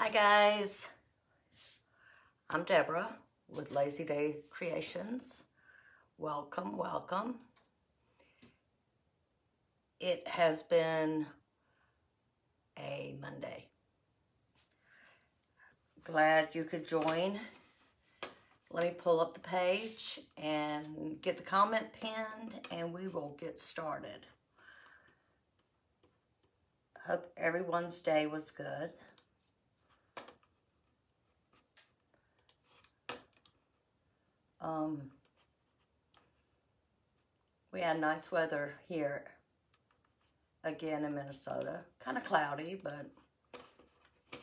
Hi guys, I'm Deborah with Lazy Day Creations. Welcome, welcome. It has been a Monday. Glad you could join. Let me pull up the page and get the comment pinned and we will get started. Hope everyone's day was good. We had nice weather here again in Minnesota. Kind of cloudy, but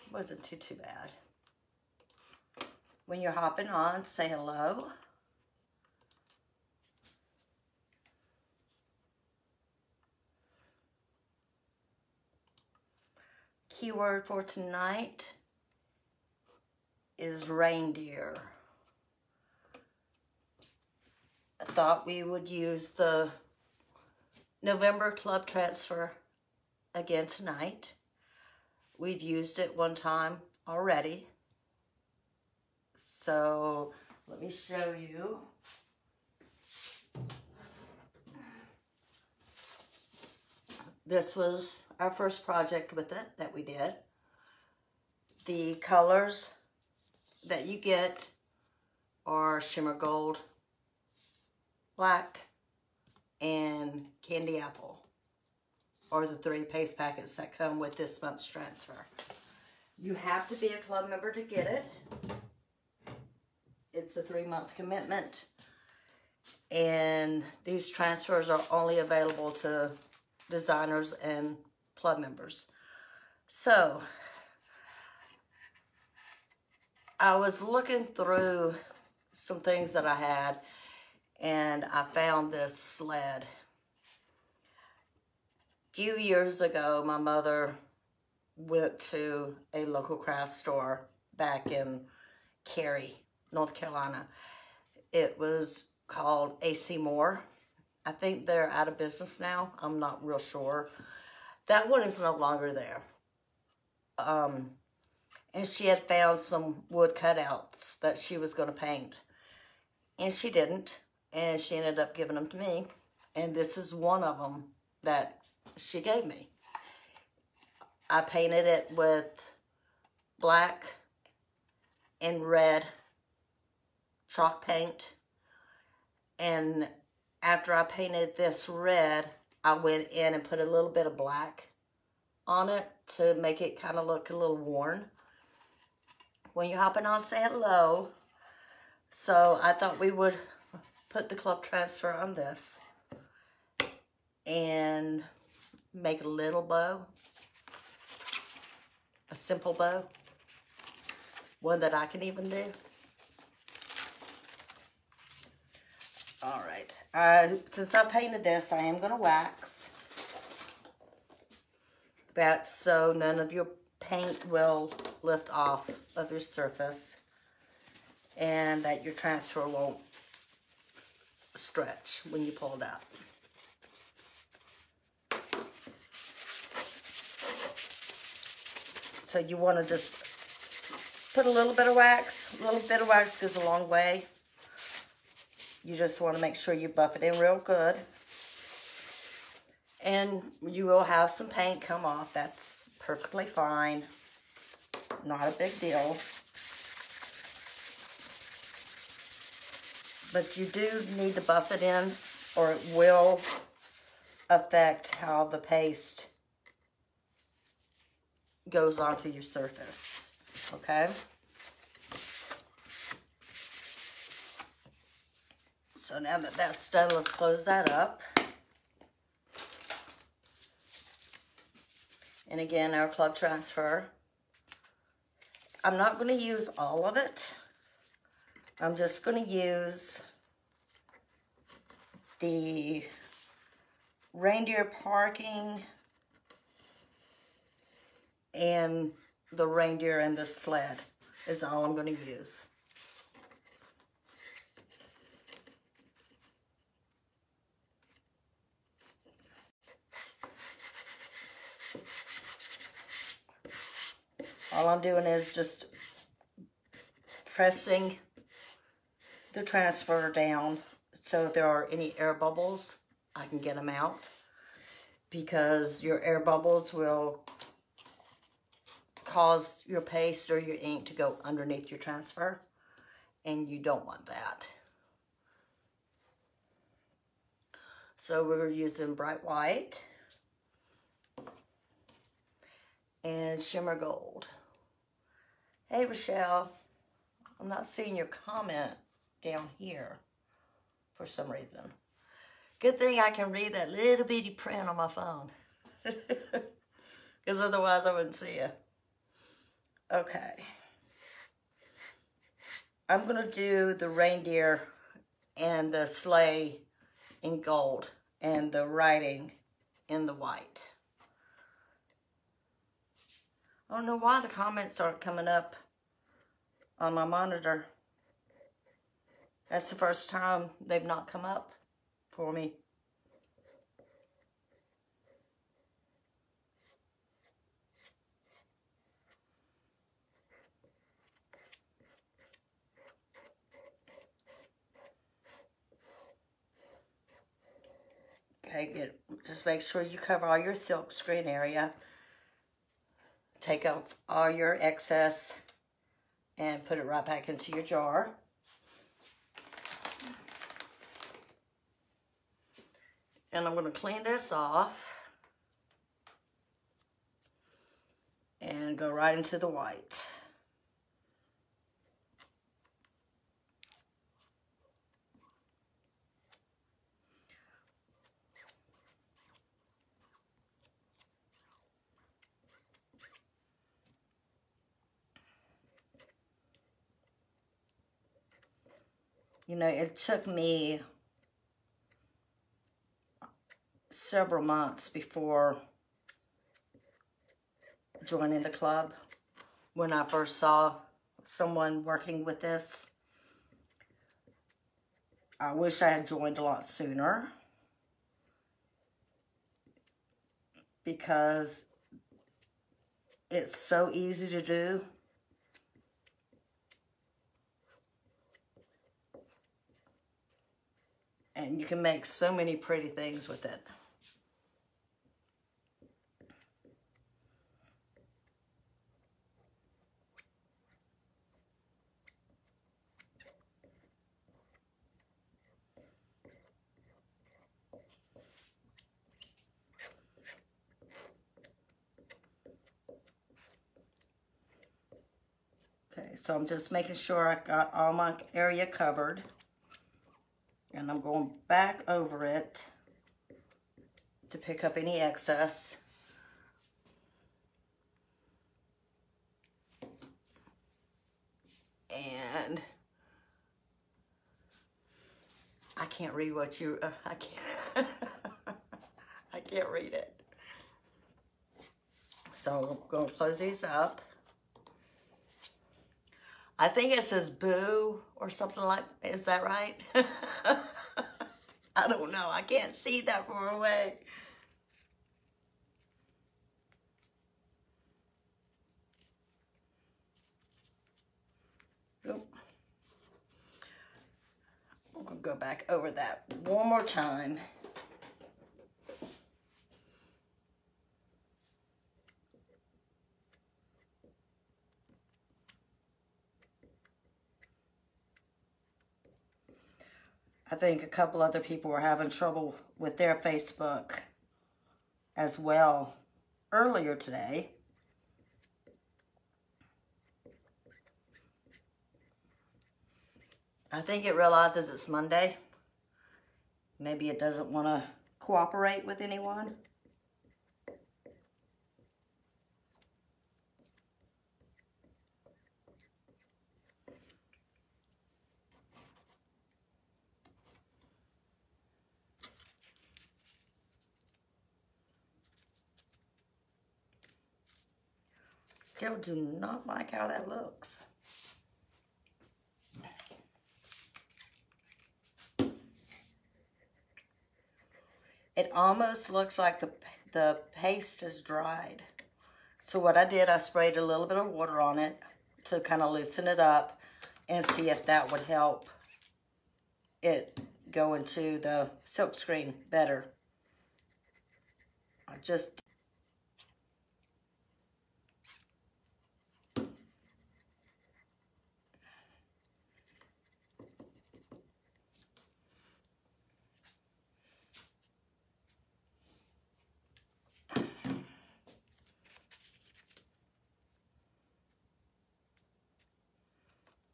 wasn't too bad. When you're hopping on, say hello. Keyword for tonight is reindeer. I thought we would use the November club transfer again tonight. We've used it one time already. So let me show you. This was our first project with it that we did. The colors that you get are shimmer gold, black, and candy apple, or the 3 paste packets that come with this month's transfer. You have to be a club member to get it. It's a 3-month commitment, and these transfers are only available to designers and club members. So I was looking through some things that I had, and I found this sled. A few years ago, my mother went to a local craft store back in Cary, North Carolina. It was called AC Moore. I think they're out of business now. I'm not real sure. That one is no longer there. And she had found some wood cutouts that she was going to paint. And she didn't. And she ended up giving them to me. And this is one of them that she gave me. I painted it with black and red chalk paint. And after I painted this red, I went in and put a little bit of black on it to make it kind of look a little worn. When you're hopping on, say hello. So I thought we would put the club transfer on this and make a little bow, a simple bow, one that I can even do. All right, since I painted this, I am gonna wax. That's so none of your paint will lift off of your surface and that your transfer won't stretch when you pull it out. So you want to just put a little bit of wax. A little bit of wax goes a long way. You just want to make sure you buff it in real good. And you will have some paint come off. That's perfectly fine. Not a big deal. But you do need to buff it in or it will affect how the paste goes onto your surface, okay? So now that that's done, let's close that up. And again, our club transfer. I'm not going to use all of it. I'm just going to use the reindeer parking and the reindeer and the sled is all I'm going to use. All I'm doing is just pressing the transfer down so if there are any air bubbles, I can get them out, because your air bubbles will cause your paste or your ink to go underneath your transfer, and you don't want that. So we're using bright white and shimmer gold. Hey Rochelle, I'm not seeing your comment down here for some reason. Good thing I can read that little bitty print on my phone, because otherwise I wouldn't see you. Okay. I'm going to do the reindeer and the sleigh in gold and the writing in the white. I don't know why the comments aren't coming up on my monitor. That's the first time they've not come up for me. Okay, good. Just make sure you cover all your silk screen area. Take off all your excess and put it right back into your jar. And I'm going to clean this off and go right into the white. You know, it took me several months before joining the club. When I first saw someone working with this, I wish I had joined a lot sooner, because it's so easy to do. And you can make so many pretty things with it. Okay, so I'm just making sure I got all my area covered. And I'm going back over it to pick up any excess. And I can't read what you, I can't, I can't read it. So I'm going to close these up. I think it says boo or something like, is that right? I don't know. I can't see that far away. Oop. I'm going to go back over that one more time. I think a couple other people were having trouble with their Facebook as well earlier today. I think it realizes it's Monday. Maybe it doesn't want to cooperate with anyone. Still do not like how that looks. It almost looks like the paste is dried. So what I did, I sprayed a little bit of water on it to kind of loosen it up and see if that would help it go into the silk screen better. I just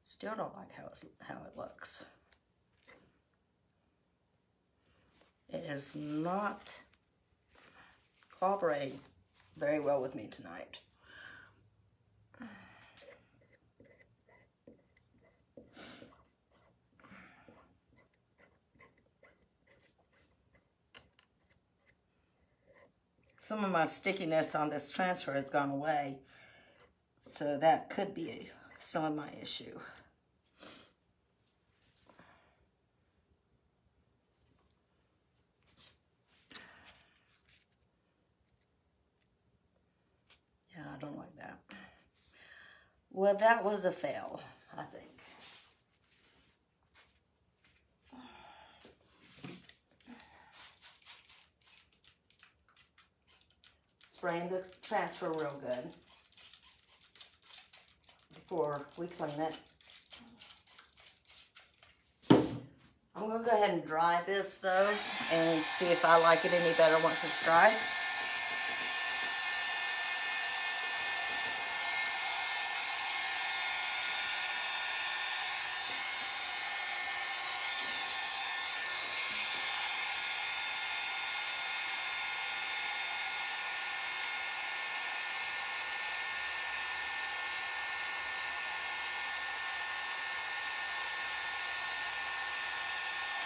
still don't like how it looks. It is not cooperating very well with me tonight. Some of my stickiness on this transfer has gone away, so that could be some of my issue. Yeah, I don't like that. Well, that was a fail, I think. Spraying the transfer real good before we clean it. I'm going to go ahead and dry this though and see if I like it any better once it's dry.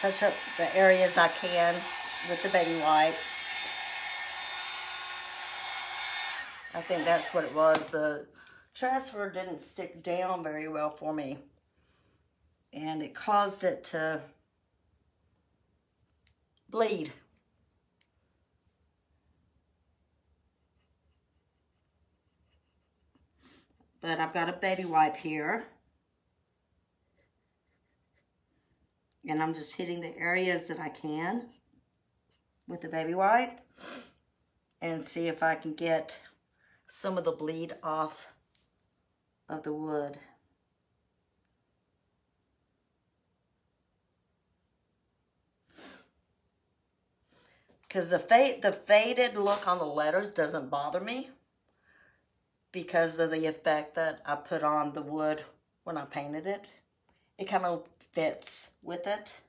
Touch up the areas I can with the baby wipe. I think that's what it was. The transfer didn't stick down very well for me, and it caused it to bleed. But I've got a baby wipe here. And I'm just hitting the areas that I can with the baby wipe and see if I can get some of the bleed off of the wood. Because the faded look on the letters doesn't bother me because of the effect that I put on the wood when I painted it. It kind of fits with it.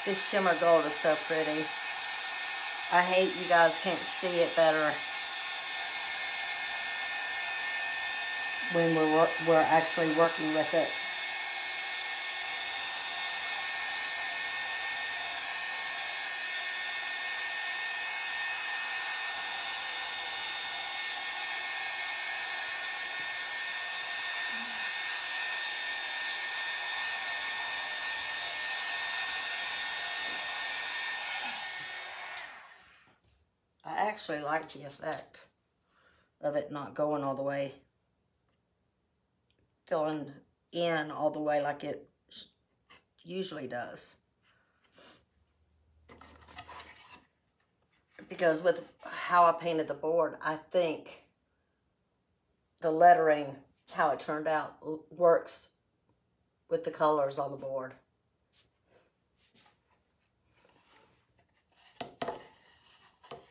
This shimmer gold is so pretty. I hate you guys can't see it better when we're actually working with it. I actually like the effect of it not going all the way, filling in all the way like it usually does. Because with how I painted the board, I think the lettering, how it turned out, works with the colors on the board.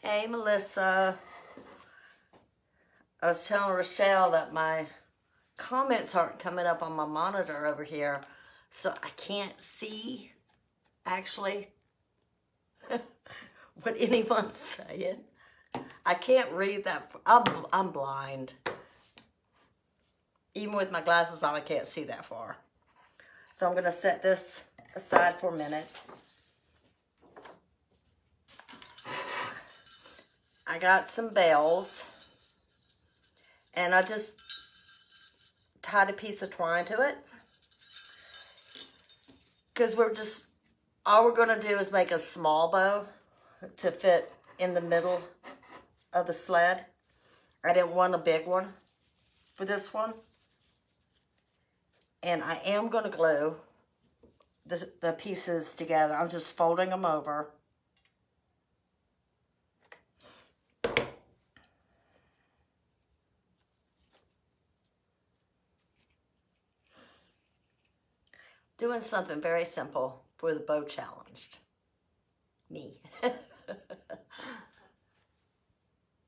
Hey, Melissa. I was telling Rochelle that my comments aren't coming up on my monitor over here, so I can't see, actually, what anyone's saying. I can't read that. I'm blind. Even with my glasses on, I can't see that far. So I'm going to set this aside for a minute. I got some bells, and I just tied a piece of twine to it, because all we're going to do is make a small bow to fit in the middle of the sled. I didn't want a big one for this one. And I am going to glue the pieces together. I'm just folding them over. Doing something very simple for the bow challenged. Me.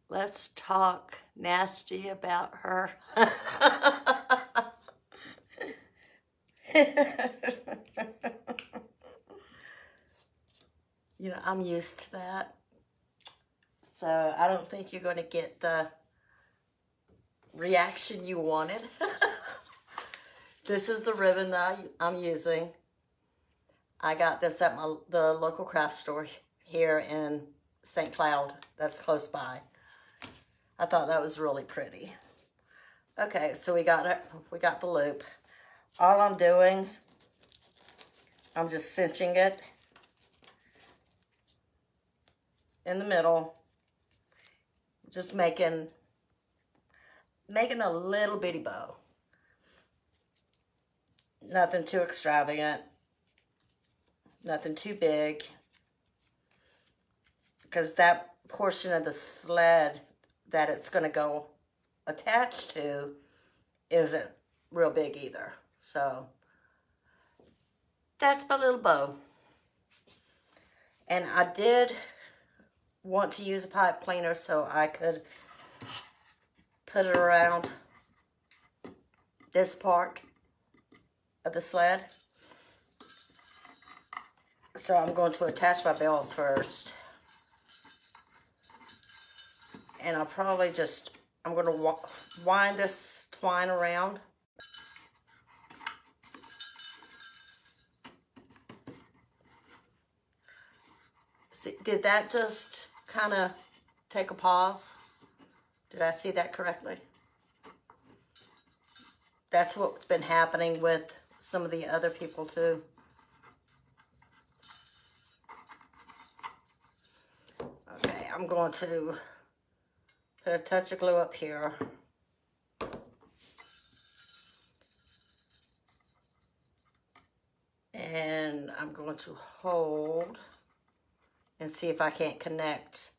Let's talk nasty about her. You know, I'm used to that. So I don't think you're going to get the reaction you wanted. This is the ribbon that I'm using. I got this at the local craft store here in St. Cloud. That's close by. I thought that was really pretty. Okay, so we got it. We got the loop. All I'm doing, I'm just cinching it in the middle. Just making a little bitty bow. Nothing too extravagant. Nothing too big. Because that portion of the sled that it's going to go attached to isn't real big either. So that's my little bow. And I did want to use a pipe cleaner so I could put it around this part of the sled. So I'm going to attach my bells first. And I'll probably I'm going to wind this twine around. See, did that just kind of take a pause? Did I see that correctly? That's what's been happening with some of the other people too. Okay, I'm going to put a touch of glue up here. And I'm going to hold and see if I can't connect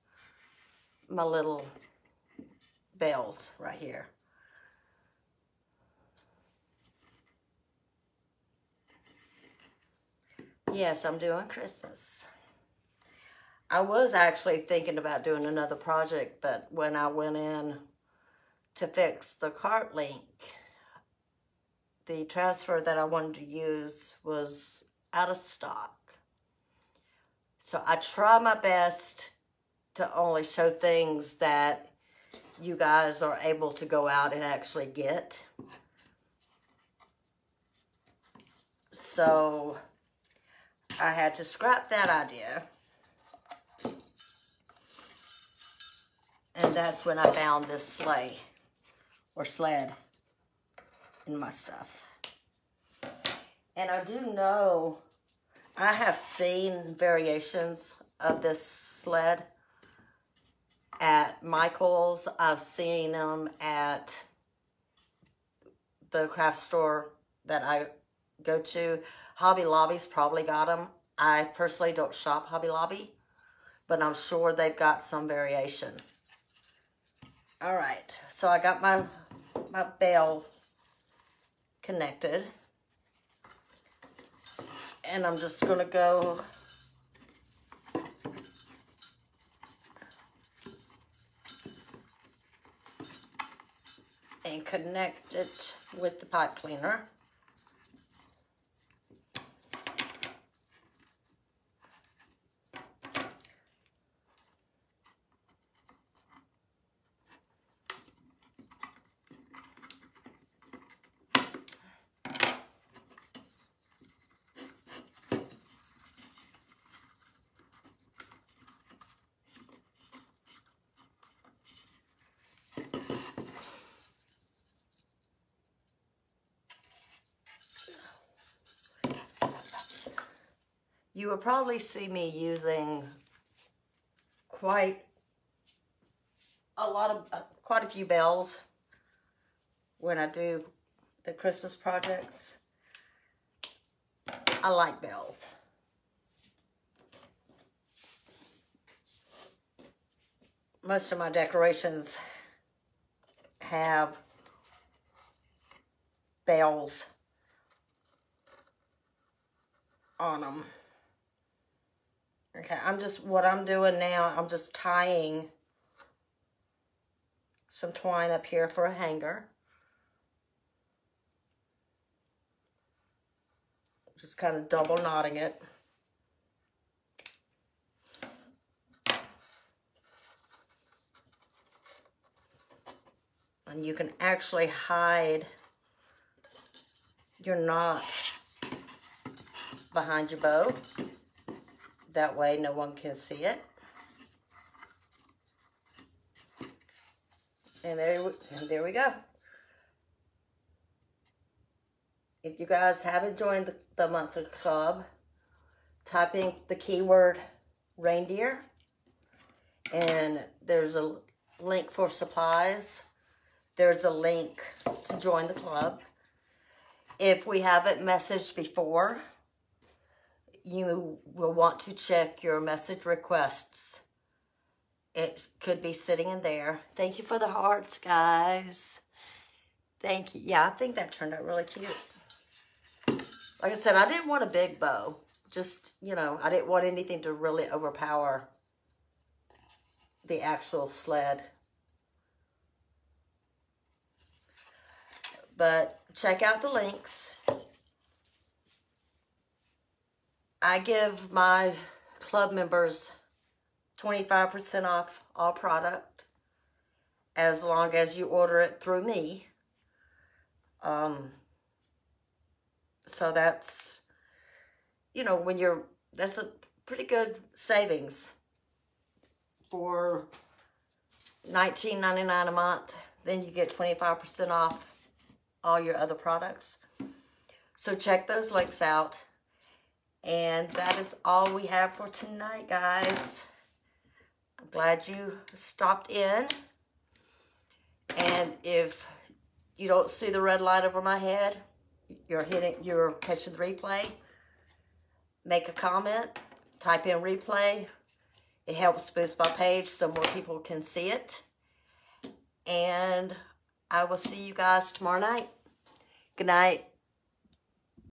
my little bells right here. Yes, I'm doing Christmas. I was actually thinking about doing another project, but when I went in to fix the cart link, the transfer that I wanted to use was out of stock. So I try my best to only show things that you guys are able to go out and actually get. So I had to scrap that idea. And that's when I found this sleigh or sled in my stuff. And I do know I have seen variations of this sled at Michael's. I've seen them at the craft store that I go to. Hobby Lobby's probably got them. I personally don't shop Hobby Lobby, but I'm sure they've got some variation. All right, so I got my bell connected. And I'm just going to go and connect it with the pipe cleaner. you will probably see me using quite a few bells when I do the Christmas projects. I like bells. Most of my decorations have bells on them. Okay, what I'm doing now, I'm just tying some twine up here for a hanger. Just kind of double knotting it. And you can actually hide your knot behind your bow. That way no one can see it. And there we go. If you guys haven't joined the monthly club, type in the keyword reindeer, and there's a link for supplies. There's a link to join the club. If we haven't messaged before, you will want to check your message requests. It could be sitting in there. Thank you for the hearts, guys. Thank you. Yeah, I think that turned out really cute. Like I said, I didn't want a big bow. Just, you know, I didn't want anything to really overpower the actual sled. But check out the links. I give my club members 25% off all product as long as you order it through me. So that's, you know, that's a pretty good savings for $19.99 a month. Then you get 25% off all your other products. So check those links out. And that is all we have for tonight, guys. I'm glad you stopped in. And if you don't see the red light over my head, you're catching the replay, make a comment, type in replay. It helps boost my page so more people can see it. And I will see you guys tomorrow night. Good night.